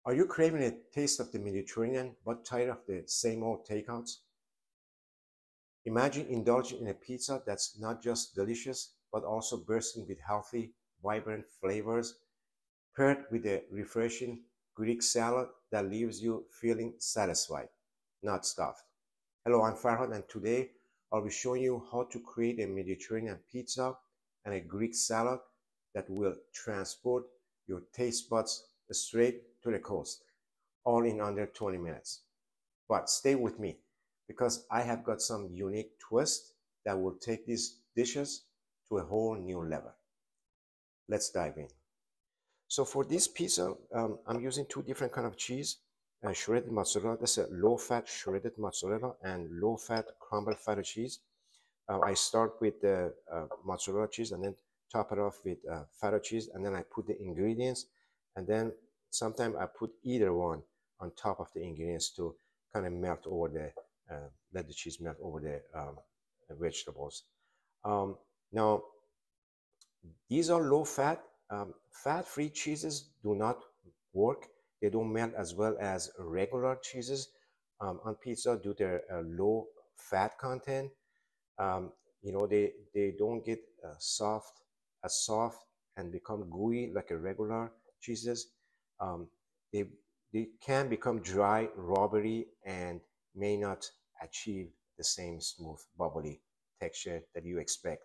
Are you craving a taste of the Mediterranean but tired of the same old takeouts? Imagine indulging in a pizza that's not just delicious but also bursting with healthy, vibrant flavors, paired with a refreshing Greek salad that leaves you feeling satisfied, not stuffed. Hello, I'm Farhad, and today I'll be showing you how to create a Mediterranean pizza and a Greek salad that will transport your taste buds straight to the coast, all in under 20 minutes. But stay with me because I have got some unique twist that will take these dishes to a whole new level. Let's dive in. So for this pizza, I'm using two different kind of cheese. Shredded mozzarella, that's a low-fat shredded mozzarella and low-fat crumbled feta cheese. I start with the mozzarella cheese and then top it off with feta cheese, and then I put the ingredients, and then sometimes I put either one on top of the ingredients to kind of melt over let the cheese melt over the vegetables. Now, these are low fat. Fat-free cheeses do not work. They don't melt as well as regular cheeses on pizza due to their low fat content. Um, they don't get soft and become gooey like a regular cheeses. Um, they they can become dry, rubbery, and may not achieve the same smooth, bubbly texture that you expect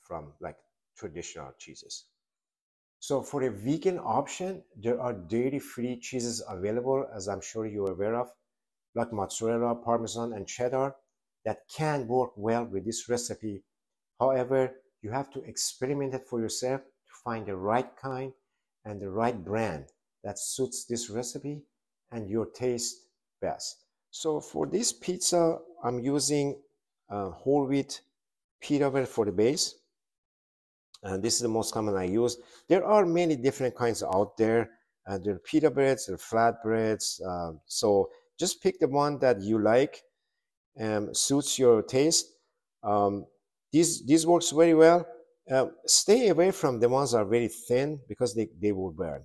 from like traditional cheeses. So for a vegan option, there are dairy-free cheeses available, as I'm sure you're aware of, like mozzarella, parmesan, and cheddar, that can work well with this recipe. However, you have to experiment it for yourself to find the right kind and the right brand that suits this recipe and your taste best. So for this pizza, I'm using whole wheat pita bread for the base. And this is the most common I use. There are many different kinds out there. There are pita breads, there are flat breads. So just pick the one that you like and suits your taste. Um, these works very well. Stay away from the ones that are very thin because they will burn.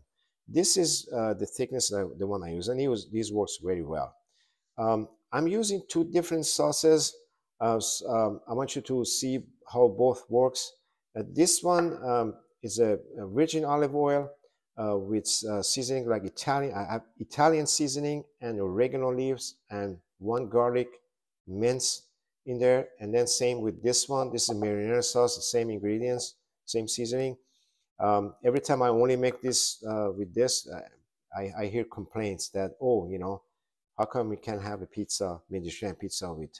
This is the thickness of the one I use, and these works very well. I'm using two different sauces. I want you to see how both works. This one is a virgin olive oil with seasoning like Italian. I have Italian seasoning and oregano leaves and one garlic mince in there. And then same with this one. This is marinara sauce, the same ingredients, same seasoning. Every time I only make this with this, I hear complaints that, oh, how come we can't have a pizza, Mediterranean pizza with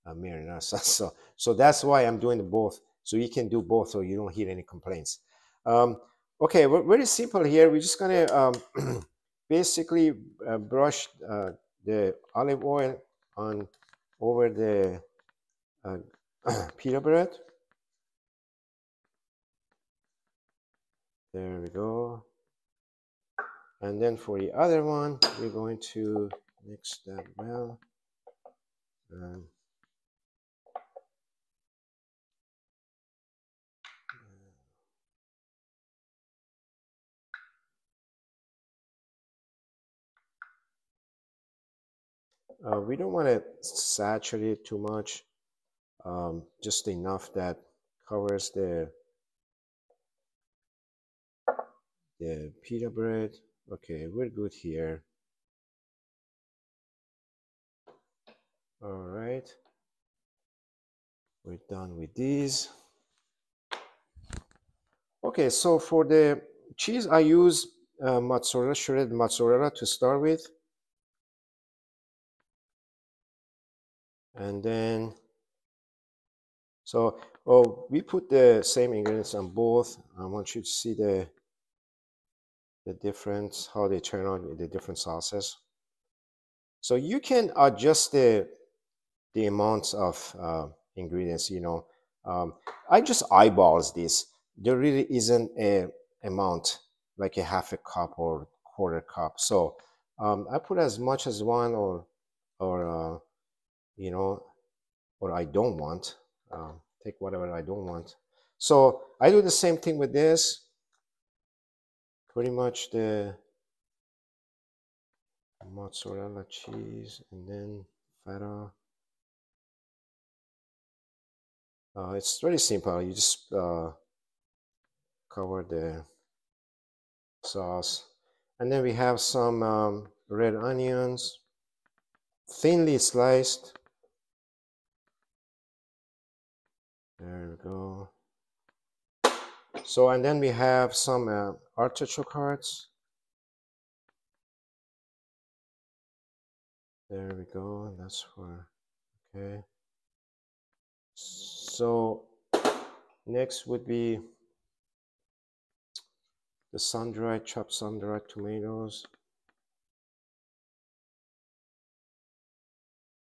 marinara sauce? So that's why I'm doing both. So you can do both, so you don't hear any complaints. Okay, we're very simple here. We're just gonna basically brush the olive oil on over the pita bread. There we go. And then for the other one, we're going to mix that well. We don't want to saturate too much, just enough that covers the pita bread. Okay, we're good here. All right, we're done with these. Okay, so for the cheese, I use mozzarella, shredded mozzarella to start with. And then, so, we put the same ingredients on both. I want you to see the difference, how they turn out with the different sauces. So you can adjust the amounts of ingredients, I just eyeballs this. There really isn't a amount like a half a cup or quarter cup. So I put as much as one or or I don't want. Take whatever I don't want. So I do the same thing with this. Pretty much mozzarella cheese, and then feta. It's very simple. You just cover the sauce, and then we have some red onions, thinly sliced. There we go. So, and then we have some artichoke hearts. There we go. That's for, okay. So next would be the sun-dried, chopped sun-dried tomatoes.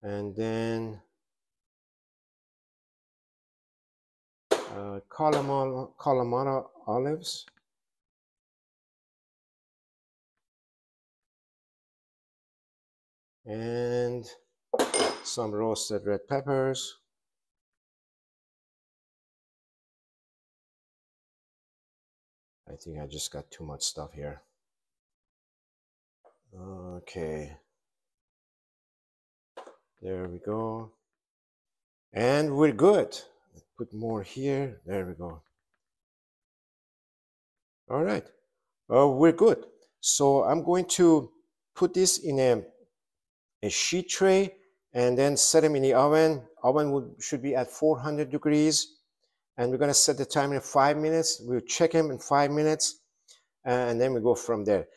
And then Kalamata olives. And some roasted red peppers. I think I just got too much stuff here. Okay. There we go. And we're good. Put more here. There we go. All right. We're good. So I'm going to put this in a sheet tray and then set them in the oven. Should be at 400 degrees. And we're going to set the timer in 5 minutes. We'll check them in 5 minutes. And then we go from there.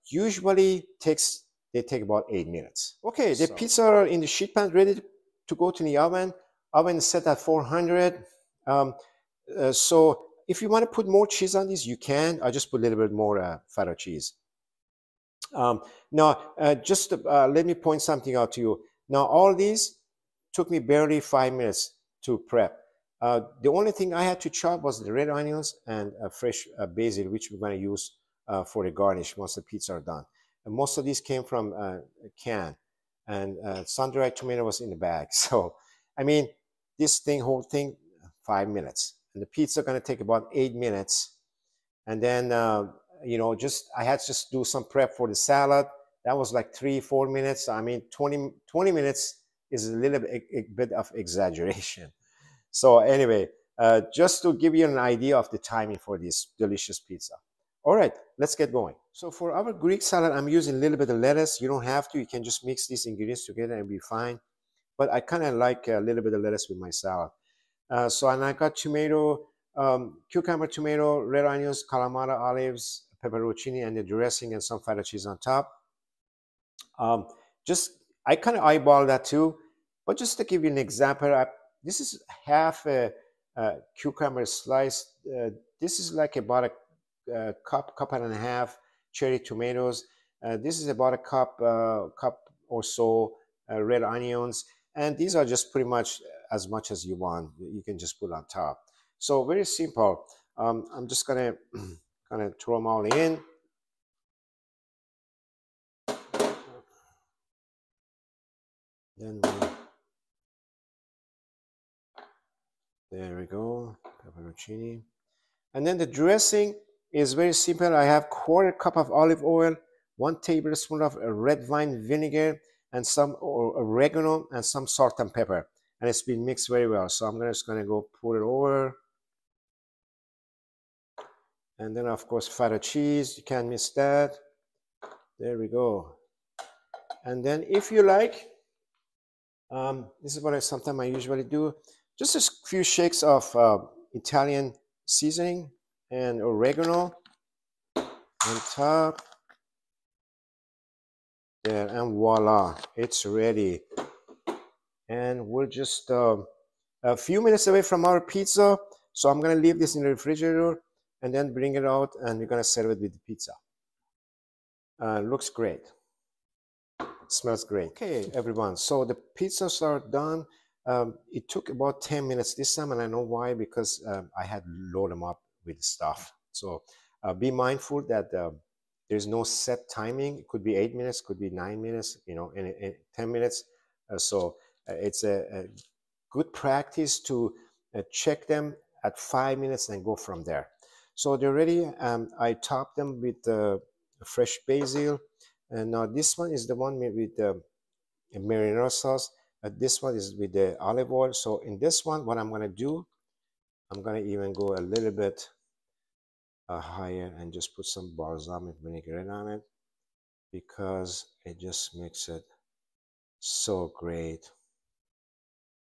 Usually they take about 8 minutes. Okay, the pizza are in the sheet pan ready to go to the oven. Oven is set at 400. So if you want to put more cheese on this, you can. I just put a little bit more feta cheese. Now, just let me point something out to you. Now, all these took me barely 5 minutes to prep. The only thing I had to chop was the red onions and fresh basil, which we're going to use for the garnish once the pizza are done. And most of these came from a can, and sun-dried tomato was in the bag. So, I mean, this whole thing, 5 minutes. And the pizza going to take about 8 minutes. And then, you know, I had to just do some prep for the salad. That was like 3-4 minutes. I mean, 20 minutes is a little bit of exaggeration. So anyway, just to give you an idea of the timing for this delicious pizza. All right, let's get going. So for our Greek salad, I'm using a little bit of lettuce. You don't have to. You can just mix these ingredients together and be fine. But I kind of like a little bit of lettuce with my salad. So and I got tomato, cucumber, tomato, red onions, Kalamata olives, pepperoncini, and the dressing and some feta cheese on top. I kind of eyeball that too. But just to give you an example, this is half a cucumber slice. This is like about a cup and a half cherry tomatoes. This is about a cup or so red onions. And these are just pretty much as you want. You can just put on top. So very simple. I'm just gonna kind of throw them all in. Then there we go, pepperoncini. And then the dressing is very simple. I have 1/4 cup of olive oil, 1 tablespoon of red wine vinegar, and some oregano and some salt and pepper. And it's been mixed very well. So I'm just gonna go pour it over. And then of course feta cheese, you can't miss that. There we go. And then if you like, this is what sometimes I usually do, just a few shakes of Italian seasoning and oregano on top. There, and voila, it's ready. And we're just a few minutes away from our pizza. So I'm gonna leave this in the refrigerator and then bring it out, and we're gonna serve it with the pizza. Looks great. Smells great. Okay, everyone. So the pizzas are done. It took about 10 minutes this time, and I know why, because I had load them up with stuff. So be mindful that there's no set timing. It could be 8 minutes, could be 9 minutes, you know, in 10 minutes. So it's a good practice to check them at 5 minutes and go from there. So they're ready. I topped them with fresh basil, And now this one is the one made with the marinara sauce. This one is with the olive oil. So in this one, what I'm gonna do, I'm gonna even go a little bit higher and just put some balsamic vinaigrette on it because it just makes it so great.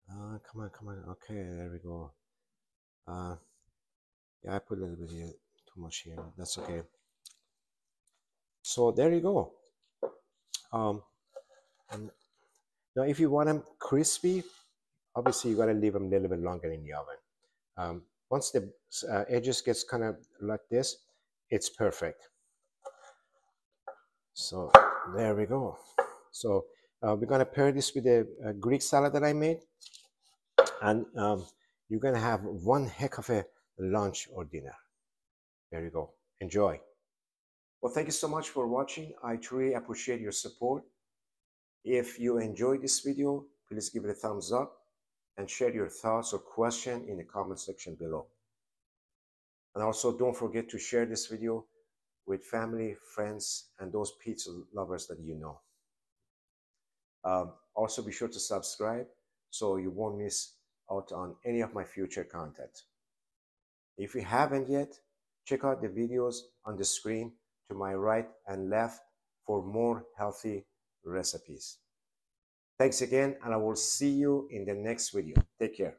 Come on, come on. Okay, there we go. Yeah, I put a little bit here, too much here. That's okay. So there you go. And now, if you want them crispy, obviously you got to leave them a little bit longer in the oven. Once the edges gets kind of like this, it's perfect. So there we go. So we're gonna pair this with the Greek salad that I made, and you're gonna have one heck of a lunch or dinner. There you go. Enjoy. Well, thank you so much for watching. I truly appreciate your support. If you enjoyed this video, please give it a thumbs up and share your thoughts or question in the comment section below. And also don't forget to share this video with family, friends, and those pizza lovers that you know. Also be sure to subscribe so you won't miss out on any of my future content. If you haven't yet, check out the videos on the screen to my right and left for more healthy recipes. Thanks again, and I will see you in the next video. Take care.